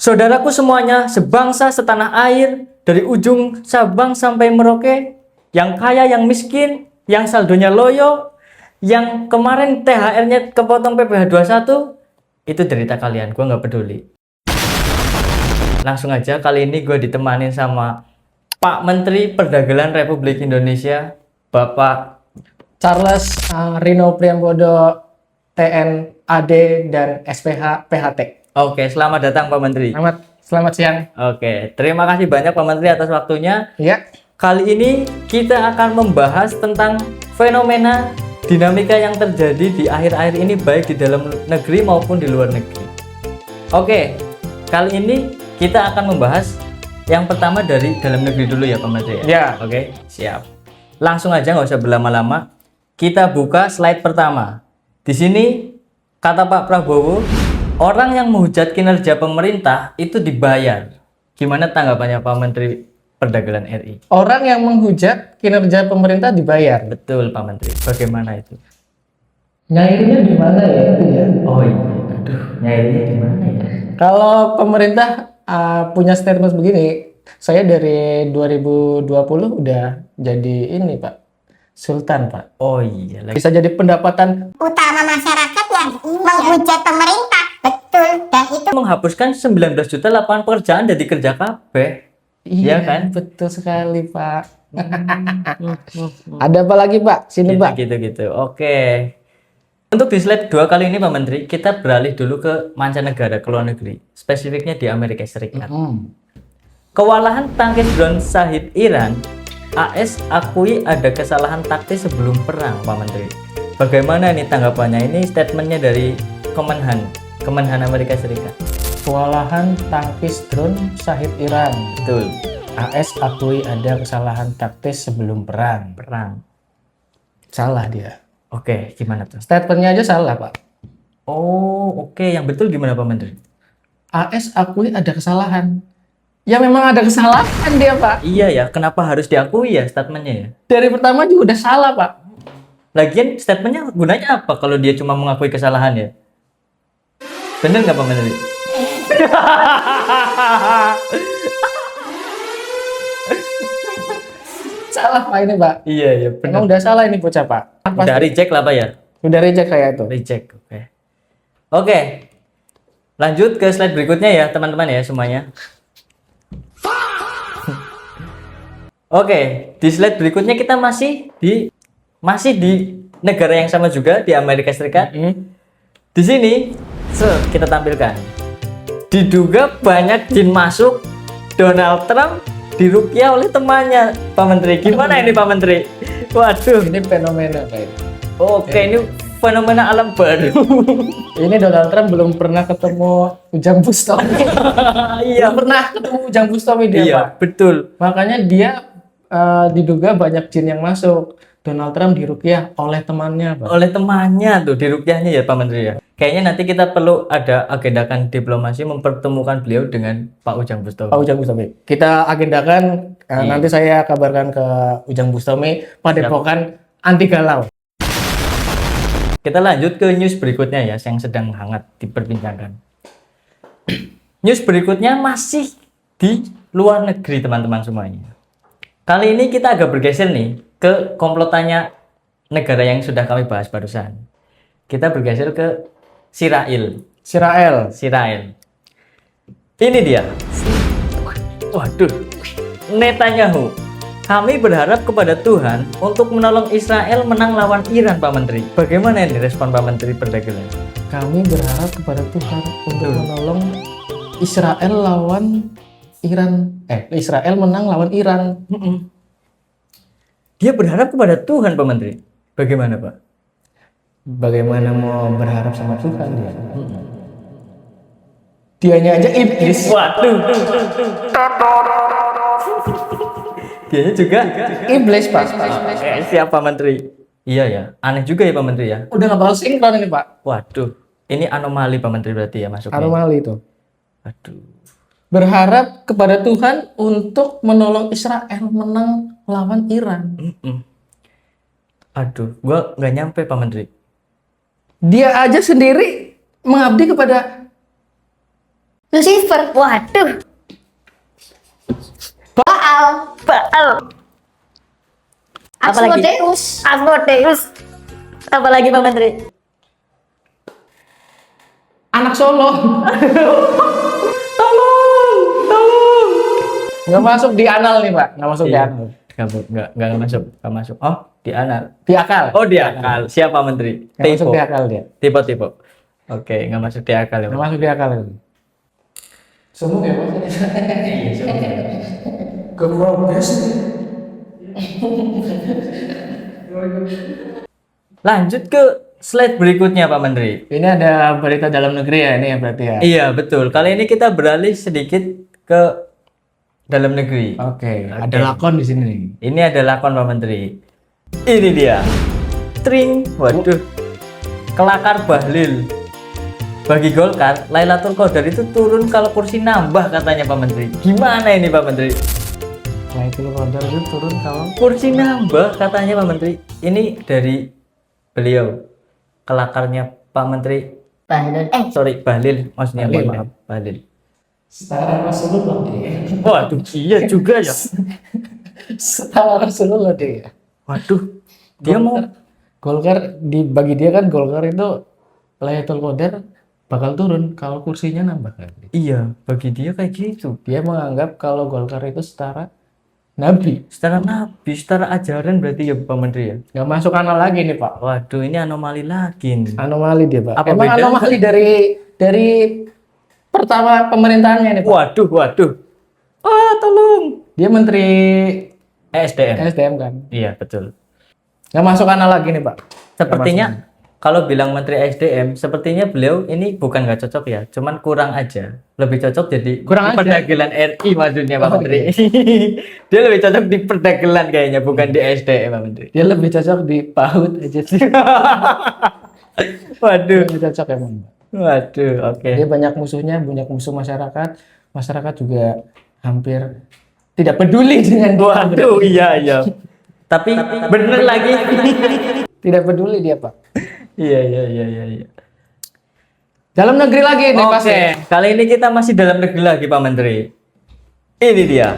Saudaraku semuanya, sebangsa setanah air, dari ujung Sabang sampai Merauke, yang kaya, yang miskin, yang saldonya loyo, yang kemarin THR-nya kepotong PPh 21, itu derita kalian, gue nggak peduli. Langsung aja, kali ini gue ditemanin sama Pak Menteri Perdagangan Republik Indonesia, Bapak Charles Rino Priambodo, TN, AD, dan SPH, PHT. Oke, selamat datang Pak Menteri. Selamat siang. Oke, terima kasih banyak Pak Menteri atas waktunya. Ya, Kali ini kita akan membahas tentang fenomena dinamika yang terjadi di akhir-akhir ini baik di dalam negeri maupun di luar negeri. Oke, kali ini kita akan membahas yang pertama dari dalam negeri dulu ya Pak Menteri. Ya. Oke, siap. Langsung aja nggak usah berlama-lama. Kita buka slide pertama. Di sini kata Pak Prabowo, orang yang menghujat kinerja pemerintah itu dibayar. Gimana tanggapannya Pak Menteri Perdagangan RI? orang yang menghujat kinerja pemerintah dibayar. Betul Pak Menteri. Bagaimana itu? Nyairnya di mana ya itu ya? Oh iya, aduh, nyairnya di mana ya? Kalau pemerintah punya statement begini, saya dari 2020 udah jadi ini Pak, Sultan Pak. Oh iya, lagi. Bisa jadi pendapatan utama masyarakat yang menghujat pemerintah, betul, dan itu Menghapuskan 19 juta lapangan pekerjaan dari kerja kabeh. Iya kan? betul sekali Pak. Ada apa lagi Pak? Sini Pak. Gitu. Oke. Untuk di slide 2 kali ini Pak Menteri, kita beralih dulu ke mancanegara, ke luar negeri. Spesifiknya di Amerika Serikat. Kewalahan tangkis drone Shahid Iran, AS akui ada kesalahan taktis sebelum perang, Pak Menteri. Bagaimana ini tanggapannya? Ini statementnya dari Kemenhan Amerika Serikat. Kewalahan tangkis drone Shahid Iran. Betul, AS akui ada kesalahan taktis sebelum perang. perang. Salah dia. Oke, gimana tuh? Statementnya aja salah Pak. Oh, oke. Yang betul gimana Pak Menteri? AS akui ada kesalahan. Ya memang ada kesalahan dia Pak. Iya ya, kenapa harus diakui ya statementnya ya? Dari pertama juga udah salah Pak. Lagian statementnya gunanya apa kalau dia cuma mengakui kesalahan ya? Bener nggak Pak Menteri? Salah Pak ini Pak. Iya, Emang udah salah ini bocah Pak. Udah reject lah Pak ya? Udah reject kayak itu. Reject, oke. Oke, lanjut ke slide berikutnya ya teman-teman ya semuanya. Oke, di slide berikutnya kita masih di negara yang sama juga, di Amerika Serikat. Di sini kita tampilkan. Diduga banyak jin masuk, Donald Trump diruqyah oleh temannya. Pak Menteri, gimana ini Pak Menteri? Waduh. Ini fenomena Pak ini. Oke, ini fenomena alam baru. Ini Donald Trump belum pernah ketemu Ujang Bustomi. Iya, Belum pernah ketemu Ujang Bustomi dia iya, Pak. betul. Makanya dia diduga banyak jin yang masuk. Donald Trump diruqyah oleh temannya Pak. Oleh temannya tuh diruqyahnya ya Pak Menteri ya. Kayaknya nanti kita perlu ada agendakan diplomasi mempertemukan beliau dengan Pak Ujang Bustomi. Pak Ujang Bustomi. Kita agendakan nanti saya kabarkan ke Ujang Bustomi Padepokan anti galau. Kita lanjut ke news berikutnya ya yang sedang hangat diperbincangkan. News berikutnya masih di luar negeri teman-teman semuanya. Kali ini kita agak bergeser nih ke komplotannya negara yang sudah kami bahas barusan. Kita bergeser ke Israel. Ini dia. Waduh. Netanyahu. Kami berharap kepada Tuhan untuk menolong Israel menang lawan Iran, Pak Menteri. Bagaimana ini respon Pak Menteri Perdagangan? Kami berharap kepada Tuhan untuk menolong Israel lawan Iran. Israel menang lawan Iran. Dia berharap kepada Tuhan, Pak Menteri. Bagaimana, Pak? Bagaimana mau berharap sama Tuhan dia? Dianya aja iblis. Waduh. Dianya juga Iblis Pak. siapa Menteri? Iya ya, aneh juga ya Pak Menteri ya. Udah nggak bakal sinkron ini Pak. Waduh, ini anomali Pak Menteri berarti ya masuknya. Anomali itu. Aduh. Berharap kepada Tuhan untuk menolong Israel menang lawan Iran. Aduh, gua nggak nyampe Pak Menteri. Dia aja sendiri mengabdi kepada Lucifer. Waduh. Baal. Baal. Apalagi? Asmodeus. Asmodeus. Apalagi Pak Menteri? Anak Solo. Tolong. Nggak masuk di anal nih, Pak. Nggak masuk di Iya. anal. Nggak masuk. Nggak masuk. Oh, di anal. Di akal. Oh, di akal. Siapa Menteri? Nggak masuk di akal dia. Tipe. Oke, nggak masuk di akal ya, Nggak Pak. masuk di akal itu. Sumuk ya, Pak? Keprogres. Lanjut ke slide berikutnya, Pak Menteri. Ini ada berita dalam negeri ya, ini ya berarti ya. Iya, betul. Kali ini kita beralih sedikit ke dalam negeri. Oke, ada lakon di sini nih. Ini ada lakon Pak Menteri. Ini dia. Tring. Waduh. Kelakar Bahlil. Bagi Golkar, Lailatul Qadar itu turun kalau kursi nambah katanya Pak Menteri. Gimana ini Pak Menteri? Lailatul Qadar itu turun kalau Kursi nambah katanya Pak Menteri. Ini dari beliau. Kelakarnya Pak Menteri. Bahlul. Sorry, Bahlil. Maksudnya Bahlil, mohon maaf, Bahlil. setara Rasulullah dia. Waduh, iya juga ya. Setara Rasulullah dia. Waduh, dia mau Golkar bagi dia kan Golkar itu Lailatul Qadar bakal turun kalau kursinya nambah kan. iya, bagi dia kayak gitu. Dia menganggap kalau Golkar itu setara Nabi. Setara nabi, setara ajaran berarti ya Pak Menteri ya. Nggak masuk anal lagi nih Pak. Waduh, ini anomali lagi nih. Anomali dia Pak. Apa Emang bedanya? anomali dari pertama pemerintahannya nih Pak. Waduh. Ah, tolong. Dia Menteri SDM. SDM kan. Iya, betul. Nggak masuk anal lagi nih Pak. Sepertinya kalau bilang Menteri SDM, sepertinya beliau ini bukan nggak cocok ya, cuman kurang aja. Lebih cocok jadi Kurang di aja? perdagangan RI maksudnya Pak Oh, Menteri. Dia lebih cocok di perdagangan kayaknya, bukan di SDM Pak Menteri. Dia lebih cocok di PAUD aja sih. Waduh. Lebih cocok emang. Waduh, oke. Dia banyak musuhnya, banyak musuh masyarakat. Masyarakat juga hampir tidak peduli dengan dia. Waduh, iya. Tapi bener lagi. Tidak peduli dia Pak. Iya. Dalam negeri lagi nih Pak. Oke, kali ini kita masih dalam negeri lagi Pak Menteri. Ini dia.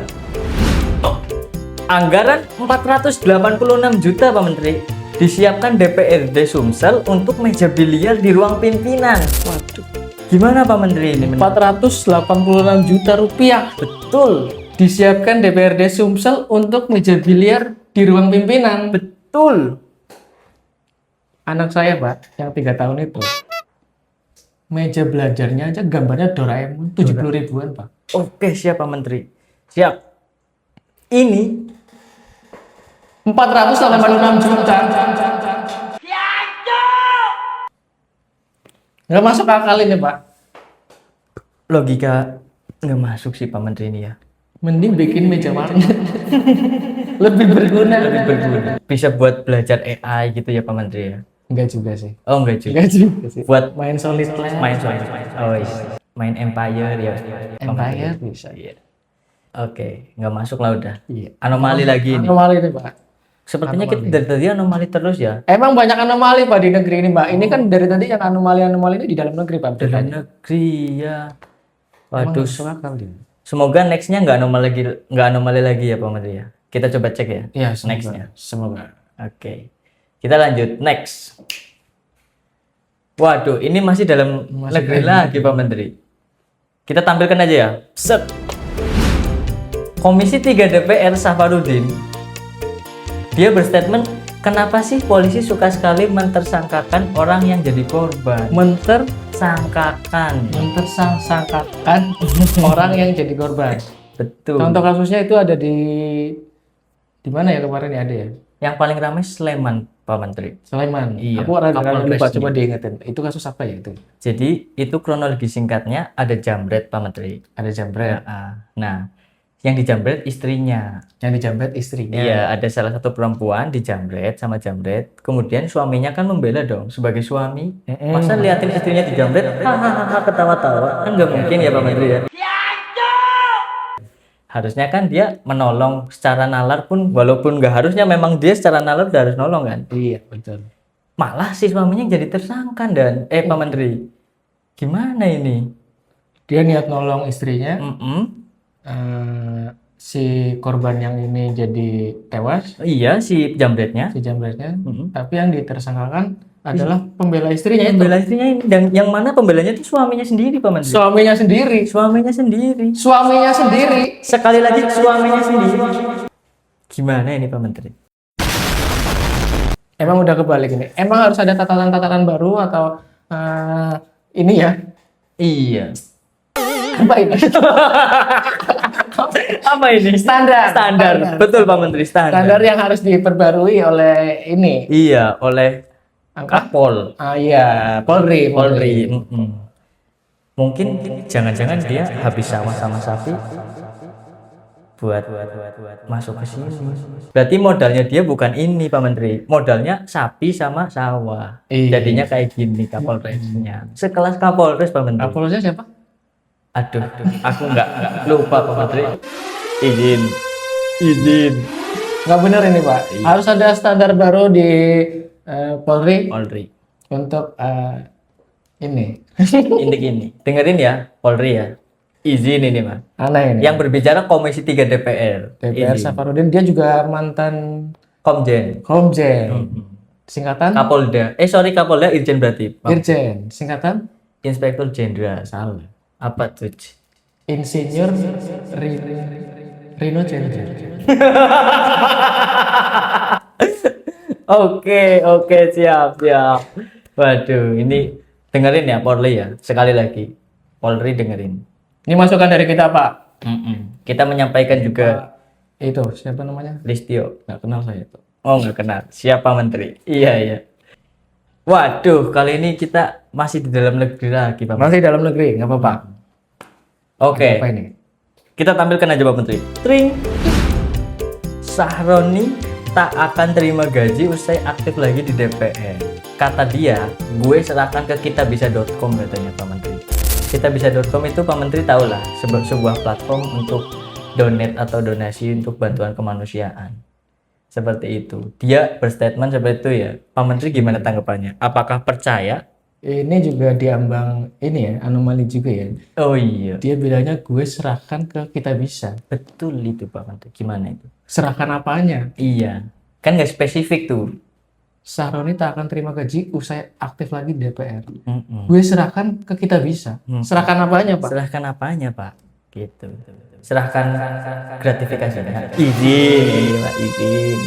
Anggaran 486 juta Pak Menteri disiapkan DPRD Sumsel untuk meja biliar di ruang pimpinan. Waduh. Gimana Pak Menteri ini? 486 juta rupiah Betul. disiapkan DPRD Sumsel untuk meja biliar di ruang pimpinan. Betul. Anak saya Pak, yang 3 tahun itu, meja belajarnya aja gambarnya Doraemon 70 ribuan Pak. Oke, siap Pak Menteri. Siap. Ini 486 juta. Nggak masuk akal ini Pak. logika nggak masuk sih Pak Menteri ini ya. Mending bikin meja warna. Lebih berguna. Lebih berguna. Bisa buat belajar AI gitu ya Pak Menteri ya. Enggak juga sih. Oh enggak juga. Enggak juga sih. Buat Main Solid Clash. main oh iya. Main Empire ya. Pak Empire Menteri. bisa. Iya. Oke, nggak masuk lah udah. Iya. Anomali lagi ini. Anomali ini Pak. Sepertinya kita anomali. dari tadi anomali terus ya. Emang banyak anomali Pak di negeri ini Pak. Ini kan dari tadi yang anomali-anomali ini di dalam negeri Pak. Dalam beritanya. negeri ya. Emang Waduh. masuk akal dia. Semoga nextnya nggak anomali lagi ya Pak Menteri ya. Kita coba cek ya. Iya, semoga. Nextnya. Semoga. Oke. Kita lanjut next. Waduh, ini masih dalam Masih negeri dalam lagi Pak Menteri. Kita tampilkan aja ya. Set. Komisi 3 DPR Safarudin. Dia berstatement, kenapa sih polisi suka sekali mentersangkakan orang yang jadi korban? Mentersangkakan. Mentersangkakan orang yang jadi korban. Betul. Contoh kasusnya itu ada di mana ya kemarin ya ada ya? Yang paling ramai Sleman, Pak Menteri. Sleman. Iya, Aku rada lupa, Kapolres coba nih. diingetin. Itu kasus apa ya itu? Jadi itu kronologi singkatnya ada jambret Pak Menteri. Ada jambret. Nah, yang dijambret istrinya. Yang dijambret istrinya. Iya, ada salah satu perempuan dijambret sama jambret. Kemudian suaminya kan membela dong sebagai suami. Masa liatin istrinya dijambret, hahaha ketawa-tawa. Kan nggak mungkin ya Pak Menteri ya. Harusnya kan dia menolong secara nalar pun, walaupun nggak harusnya memang dia secara nalar udah harus nolong kan. Iya, betul. Malah si suaminya jadi tersangka dan Pak Menteri. Gimana ini? Dia niat nolong istrinya, Mm-mm. si korban yang ini jadi tewas, Iya, si jambretnya. si jambretnya, Mm-mm. tapi yang ditersangkakan adalah pembela istrinya itu. Pembela istrinya ini, dan yang mana pembelanya itu suaminya sendiri, Pak Menteri. Suaminya sendiri. Suaminya sendiri. Suaminya sendiri. Sekali lagi suaminya sendiri. Gimana ini, Pak Menteri? Emang udah kebalik ini. Emang harus ada tataran-tataran baru atau ini ya? Iya. Apa ini? Apa ini? Standar. Standar. Betul, Pak Menteri, standar. Standar yang harus diperbarui oleh ini. Iya, oleh Apa? Kapol. Iya, Polri. Polri. Mm-mm. Mungkin jangan-jangan dia habis sawah sama sapi buat masuk ke sini. Berarti modalnya dia bukan ini, Pak Menteri. Modalnya sapi sama sawah. Iya. Jadinya kayak gini Kapolresnya. Sekelas Kapolres, Pak Menteri. Kapolresnya siapa? Aduh, aku nggak lupa, Pak Menteri. Izin. Nggak benar ini, Pak. Harus ada standar baru di Polri Polri. untuk ini. Intik ini. Dengerin ya, Polri ya. Izin ini, Mas. Aneh ini. Yang berbicara Komisi 3 DPR. DPR Izin. Safarudin, dia juga mantan Komjen. Komjen. Singkatan? Kapolda. Kapolda Irjen berarti. Pak. Irjen. Singkatan? Inspektur Jenderal. Salah. Apa tuh? Insinyur Rino Jenderal. Oke, siap. Waduh, ini dengerin ya Polri ya. Sekali lagi. Polri dengerin. Ini masukan dari kita, Pak. Kita menyampaikan juga Itu siapa namanya? Listio. Nggak kenal saya itu. Oh, nggak kenal. Siapa menteri? Iya. Waduh, kali ini kita masih di dalam negeri lagi, Pak. Masih dalam negeri, nggak apa-apa. Oke. Apa ini? Kita tampilkan aja, Pak Menteri. Tring. Sahroni tak akan terima gaji usai aktif lagi di DPR. Kata dia, gue serahkan ke kitabisa.com katanya, Pak Menteri. Kitabisa.com itu Pak Menteri tahu lah, sebuah platform untuk donate atau donasi untuk bantuan kemanusiaan. Seperti itu. Dia berstatement seperti itu ya. Pak Menteri gimana tanggapannya? Apakah percaya? Ini juga diambang ini ya, anomali juga ya. Oh iya. Dia bilangnya gue serahkan ke Kitabisa. Betul itu Pak Menteri. Gimana itu? Serahkan apanya? Iya. Kan nggak spesifik tuh. Sahroni tak akan terima gaji usai aktif lagi di DPR. Mm-mm. Gue serahkan ke Kitabisa. Serahkan apanya, Pak? Serahkan apanya Pak? Gitu. Serahkan gratifikasinya. Izin, Pak, izin.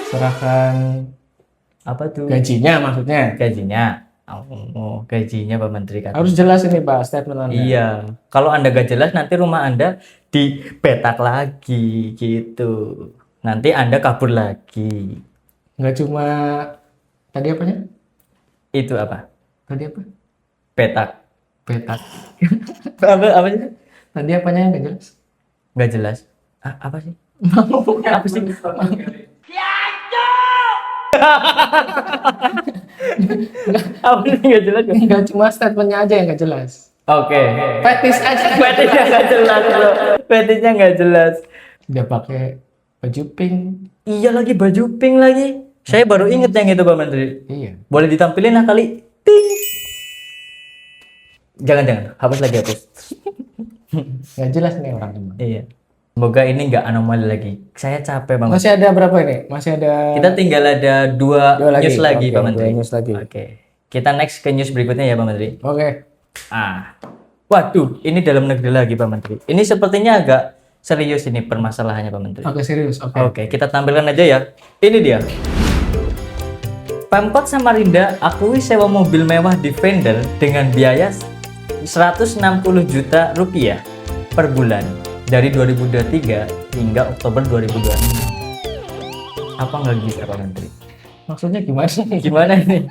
Serahkan Apa tuh? gajinya maksudnya. Gajinya. Oh, gajinya Pak Menteri kan. Harus jelas ini, Pak, statement Anda. Iya. Kalau Anda gak jelas nanti rumah Anda dipetak lagi gitu. Nanti Anda kabur lagi. Nggak cuma tadi apanya? Itu apa? Tadi apa? Petak. Petak. Apa sih? Tadi apanya yang nggak jelas? Nggak jelas. Apa sih? Apa sih? Apa sih nggak jelas? Nggak cuma statementnya aja yang nggak jelas. Oke. Fetis aja. Fetisnya nggak jelas bro. Fetisnya nggak jelas. Dia pakai baju pink. Iya lagi baju pink lagi. Saya baru inget yang itu Pak Menteri. Iya. Boleh ditampilin lah kali. Ting. Jangan. Hapus lagi hapus. Nggak jelas nih orang teman. Iya. Semoga ini nggak anomali lagi. Saya capek banget. Masih ada berapa ini? Masih ada. Kita tinggal ada dua Dua lagi. news lagi Oke, Pak Menteri. dua news lagi. Oke. Kita next ke news berikutnya ya Pak Menteri. Oke. Waduh, ini dalam negeri lagi Pak Menteri. Ini sepertinya agak serius ini permasalahannya Pak Menteri. Oke, serius. Oke. Oke, kita tampilkan aja ya. Ini dia. Pemkot Samarinda akui sewa mobil mewah Defender dengan biaya 160 juta rupiah per bulan dari 2023 hingga Oktober 2026. Apa nggak bisa Pak Menteri? Maksudnya gimana? Gimana ini?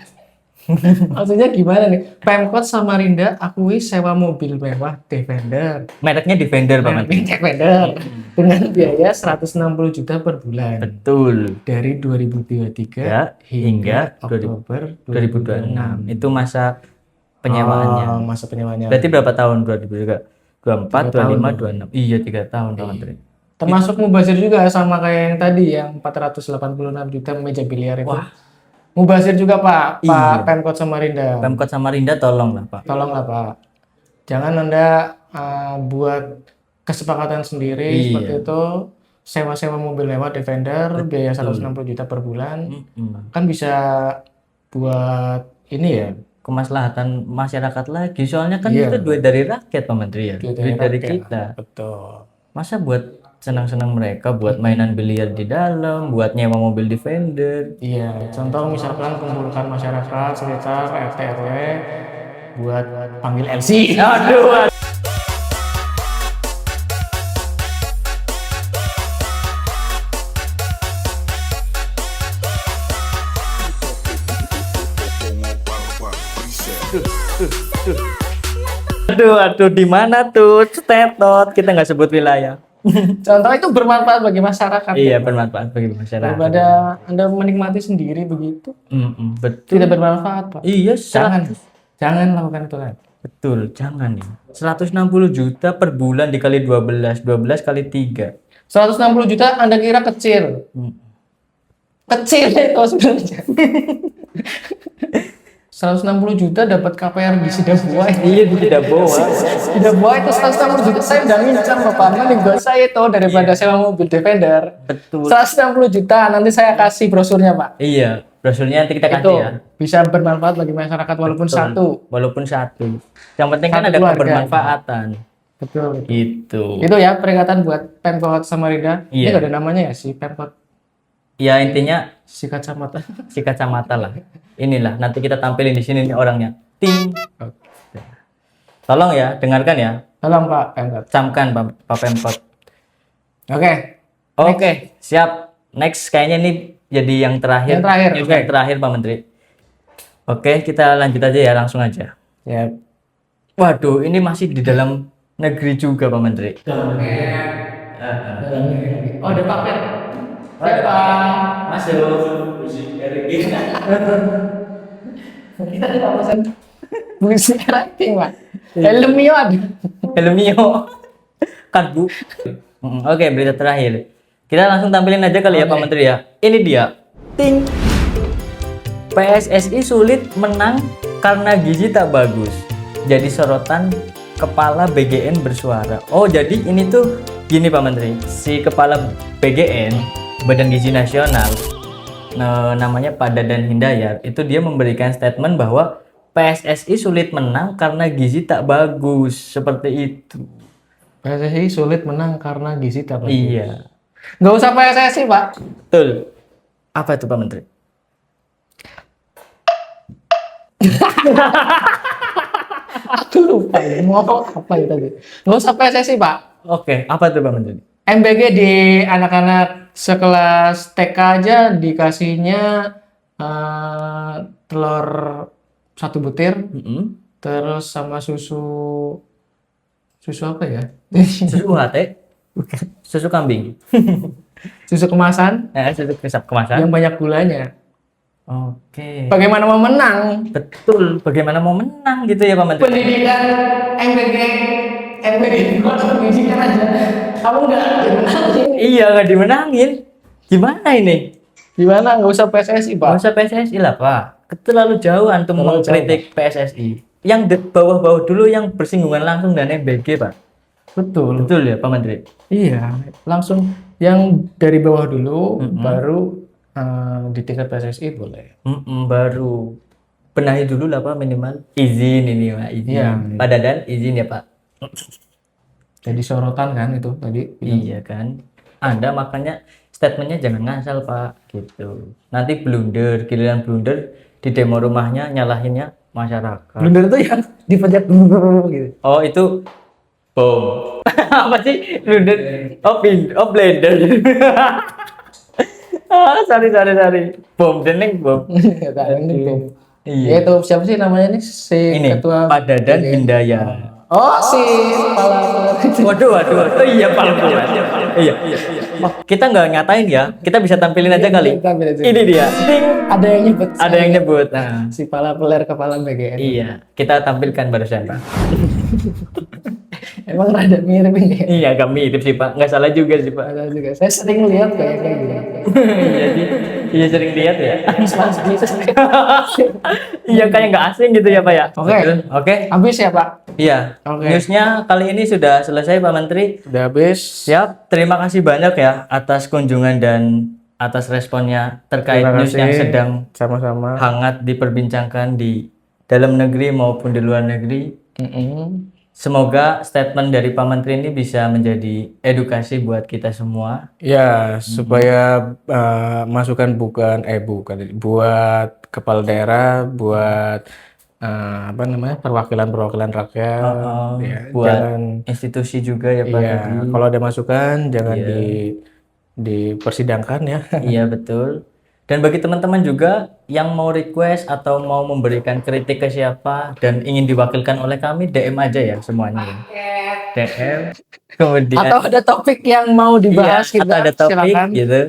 Maksudnya gimana nih? Pemkot Samarinda akui sewa mobil mewah Defender. Mereknya Defender Pak Menteri. Defender dengan biaya 160 juta per bulan. Betul. Dari 2023 Ya, hingga Oktober 2026. Itu masa penyewaannya. Oh, masa penyewaannya. Berarti berapa tahun? 2024, 25, 26. Iya, 3 tahun Pak Menteri. Termasuk mubazir juga sama kayak yang tadi yang 486 juta meja biliar itu. Wah. Mubazir juga Pak, Iya. Pemkot Samarinda. Pemkot Samarinda tolong lah Pak. Tolonglah Pak. Jangan Anda buat kesepakatan sendiri Iya. seperti itu, sewa-sewa mobil lewat Defender, biaya 160 juta per bulan, kan bisa buat ini ya, Kemaslahatan masyarakat lagi. Soalnya kan Iya. itu duit dari rakyat Pak Menteri ya. duit Duit dari rakyat. kita. Betul. Masa buat senang-senang mereka, buat mainan biliar di dalam, buat nyewa mobil Defender. Iya, contoh misalkan kumpulkan masyarakat sekitar RT RW buat panggil LC. Aduh. Aduh, di mana tuh? Stetot, kita nggak sebut wilayah. Contoh itu bermanfaat bagi masyarakat. Iya, ya. bermanfaat bagi masyarakat. Daripada Anda menikmati sendiri begitu, Betul. tidak bermanfaat, Pak. Iya, Jangan lakukan itu kan. betul, jangan ya. 160 juta per bulan dikali 12, 12 kali 3. 160 juta Anda kira kecil. Kecil itu sebenarnya. 160 juta dapat KPR di Sidabuaya. Iya, tidak bawa. Sidabuaya itu 160 juta. Saya udah ngincar Bapak. Mending buat saya itu daripada sewa mobil Defender. Betul. 160 juta nanti saya kasih brosurnya, Pak. Iya, brosurnya nanti kita Itu kasih ya. bisa bermanfaat bagi masyarakat walaupun Betul. satu. Walaupun satu. Yang penting kan Satu ada keluarga. kebermanfaatan. Betul. Itu. Itu ya peringatan buat Pemkot Samarinda. Ini Iya. nggak ada namanya ya si Pemkot Ya intinya si kacamata. si kacamata lah. Inilah nanti kita tampilin di sini nih orangnya. Ting. Tolong ya, dengarkan ya. Tolong Pak Pemkot. Camkan Pak Pemkot. Oke. Oke, siap. Next kayaknya ini jadi yang terakhir. Yang terakhir, News oke. yang terakhir Pak Menteri. Oke, kita lanjut aja ya, langsung aja. Ya. Waduh, ini masih di dalam negeri juga Pak Menteri. Oh, ada paket. Siapa? Masuk. Kita ada pesan musik ranking, Pak. Helmio ada. Helmio. Kan Bu. Oke, berita terakhir. Kita langsung tampilin aja kali ya Pak Menteri ya. Ini dia. Ting. PSSI sulit menang karena gizi tak bagus. Jadi sorotan kepala BGN bersuara. Oh, jadi ini tuh gini Pak Menteri. Si kepala BGN, Badan Gizi Nasional, namanya Pak Dadan Hindayat, itu dia memberikan statement bahwa PSSI sulit menang karena gizi tak bagus. Seperti itu. PSSI sulit menang karena gizi tak bagus. Iya. Nggak usah PSSI, Pak. Betul. Apa itu Pak Menteri? Aku lupa ya, mau apa ya tadi. Nggak usah PSSI, Pak. Oke, apa itu Pak Menteri? MBG di anak-anak sekelas TK aja dikasihnya telur 1 butir, terus sama susu apa ya? Susu UHT? Susu kambing? Susu kemasan Susu kemasan? yang banyak gulanya. Oke. Bagaimana mau menang? Betul. Bagaimana mau menang gitu ya Pak Menteri? Pendidikan MBG itu pendidikan aja. Kamu nggak dimenangin. Iya, nggak dimenangin. Gimana ini? Gimana? Nggak usah PSSI, Pak. Nggak usah PSSI lah Pak. Terlalu jauh antum Terlalu mengkritik PSSI. Yang bawah-bawah dulu yang bersinggungan langsung dengan MBG Pak. Betul. Betul ya Pak Menteri? Iya, langsung yang dari bawah dulu, baru di tingkat PSSI boleh. Baru benahi dulu lah Pak minimal. Izin ini Pak, izin. Iya. Pak Dadan izin ya Pak. Jadi sorotan kan itu tadi. Iya kan. Anda makanya statementnya jangan ngasal Pak gitu. Nanti blunder, giliran blunder di demo rumahnya nyalahinnya masyarakat. Blunder itu yang dipencet gitu. Oh itu bom. Apa sih blunder? Oh blender. Sorry. Bom deneng bom. Ini bom. Iya. Ya itu siapa sih namanya nih si Ini ketua Pak Dadan Hindayat. Oh si kepala. Waduh. Oh iya Pak. Iya. Kita nggak ngatain ya. Kita bisa tampilin aja kali. Tampil aja. Ini dia. Ding. Ada yang nyebut. Ada yang nyebut. Nah. Si kepala BGN. Iya, kita tampilkan barusan Pak. Emang rada mirip ini. Iya, agak mirip sih Pak. Nggak salah juga sih Pak. Ada juga. Saya sering lihat kayak gitu. Iya sih. Iya sering lihat ya. Mas gitu. Iya kayak nggak asing gitu ya Pak ya. Oke. Betul. Oke. Habis ya Pak? Iya. Oke. Newsnya kali ini sudah selesai Pak Menteri. Udah habis. Siap. Terima kasih banyak ya atas kunjungan dan atas responnya terkait Terima news yang kasih. sedang Sama-sama. hangat diperbincangkan di dalam negeri maupun di luar negeri. Mm-mm. Semoga statement dari Pak Menteri ini bisa menjadi edukasi buat kita semua. Ya, supaya masukan bukan buat kepala daerah, buat apa namanya perwakilan rakyat, ya, Buat jangan institusi juga ya Pak. iya, Dedi. kalau ada masukan jangan Iya. dipersidangkan ya. Iya betul. Dan bagi teman-teman juga yang mau request atau mau memberikan kritik ke siapa dan ingin diwakilkan oleh kami, DM aja ya semuanya. DM. Kemudian Atau ada topik yang mau dibahas iya, atau ada topik silakan gitu.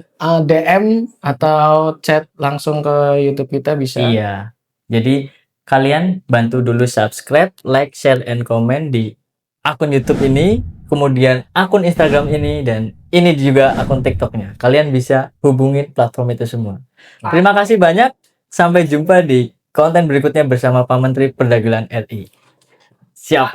DM atau chat langsung ke YouTube kita bisa. Iya. Jadi kalian bantu dulu subscribe, like, share, and comment di akun YouTube ini, kemudian akun Instagram ini, dan ini juga akun TikToknya. Kalian bisa hubungin platform itu semua. Terima kasih banyak. Sampai jumpa di konten berikutnya bersama Pak Menteri Perdagangan RI. Siap.